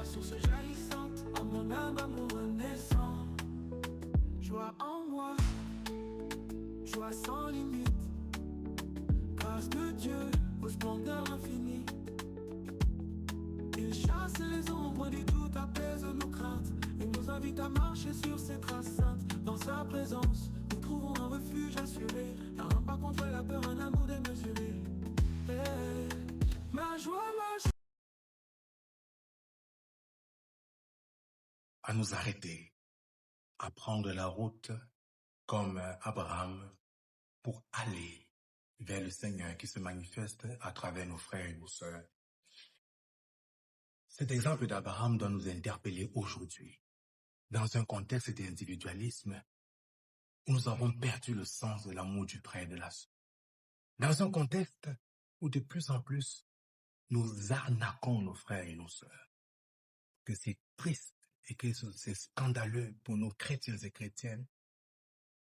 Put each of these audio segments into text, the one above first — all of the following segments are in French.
Joie, source jaillissante, en mon âme, amour naissant. Joie en moi, joie sans limite. Grâce de Dieu, au splendeur infinie. Il chasse les ombres du tout, apaise nos craintes. Il nous invite à marcher sur ses traces saintes. Dans sa présence, nous trouvons un refuge assuré. Un rempart contre la peur, un amour démesuré. Ma joie, à nous arrêter, à prendre la route comme Abraham pour aller vers le Seigneur qui se manifeste à travers nos frères et nos sœurs. Cet exemple d'Abraham doit nous interpeller aujourd'hui, dans un contexte d'individualisme où nous avons perdu le sens de l'amour du frère et de la sœur. Dans un contexte où de plus en plus nous arnaquons nos frères et nos sœurs. Que c'est triste et que c'est scandaleux pour nos chrétiens et chrétiennes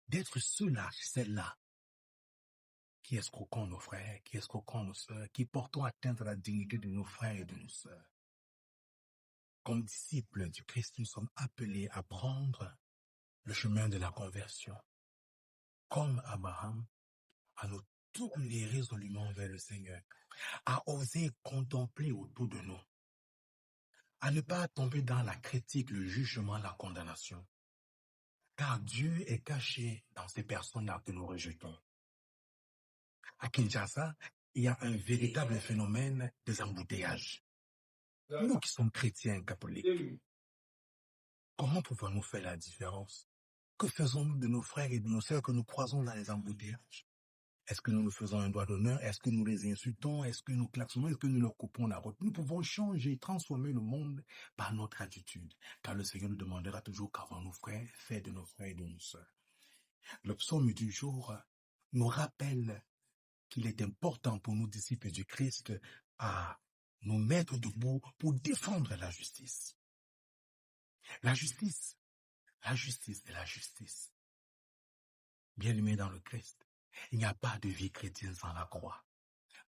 d'être ceux-là, celles-là, qui escroquons nos frères, qui escroquons nos sœurs, qui portons atteinte à la dignité de nos frères et de nos sœurs. Comme disciples du Christ, nous sommes appelés à prendre le chemin de la conversion. Comme Abraham, à nous tourner résolument vers le Seigneur, à oser contempler autour de nous, à ne pas tomber dans la critique, le jugement, la condamnation. Car Dieu est caché dans ces personnes-là que nous rejetons. À Kinshasa, il y a un véritable phénomène des embouteillages. Nous qui sommes chrétiens catholiques, comment pouvons-nous faire la différence? Que faisons-nous de nos frères et de nos sœurs que nous croisons dans les embouteillages? Est-ce que nous nous faisons un doigt d'honneur? Est-ce que nous les insultons? Est-ce que nous klaxonnons? Est-ce que nous leur coupons la route? Nous pouvons changer, transformer le monde par notre attitude. Car le Seigneur nous demandera toujours qu'avant nos frères, faire de nos frères et de nos sœurs. Le psaume du jour nous rappelle qu'il est important pour nous, disciples du Christ, à nous mettre debout pour défendre la justice. La justice est la justice. Bien-aimé dans le Christ, il n'y a pas de vie chrétienne sans la croix.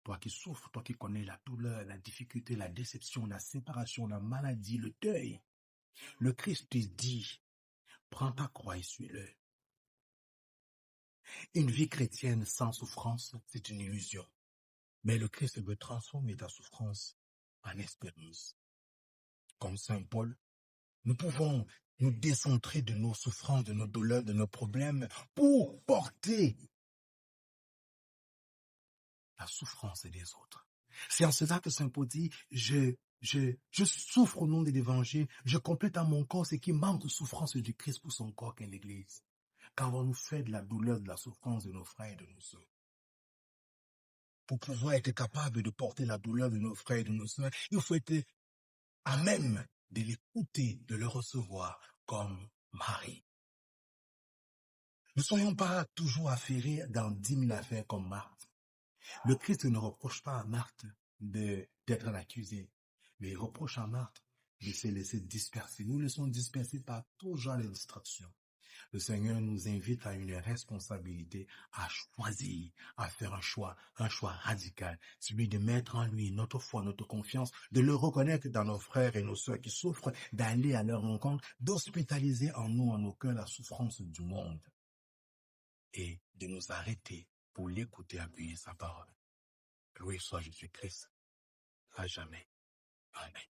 Toi qui souffres, toi qui connais la douleur, la difficulté, la déception, la séparation, la maladie, le deuil, le Christ te dit, prends ta croix et suis-le. Une vie chrétienne sans souffrance, c'est une illusion. Mais le Christ veut transformer ta souffrance en espérance. Comme Saint Paul, nous pouvons nous décentrer de nos souffrances, de nos douleurs, de nos problèmes pour porter la souffrance des autres. C'est en cela que Saint Paul dit, je souffre au nom de l'évangile, je complète à mon corps ce qui manque de souffrance du Christ pour son corps qu'est l'Église. Qu'avons-nous fait de la douleur, de la souffrance de nos frères et de nos sœurs? Pour pouvoir être capable de porter la douleur de nos frères et de nos sœurs, il faut être à même de l'écouter, de le recevoir comme Marie. Ne soyons pas toujours affairés dans 10 000 affaires comme Marthe. Le Christ ne reproche pas à Marthe d'être l'accusé, mais il reproche à Marthe de se laisser disperser. Nous laissons disperser par tout genre de distractions. Le Seigneur nous invite à une responsabilité, à choisir, à faire un choix radical, celui de mettre en lui notre foi, notre confiance, de le reconnaître dans nos frères et nos sœurs qui souffrent, d'aller à leur rencontre, d'hospitaliser en nous, en nos cœurs, la souffrance du monde et de nous arrêter pour l'écouter, appuyer sa parole. Loué soit Jésus-Christ, à jamais. Amen.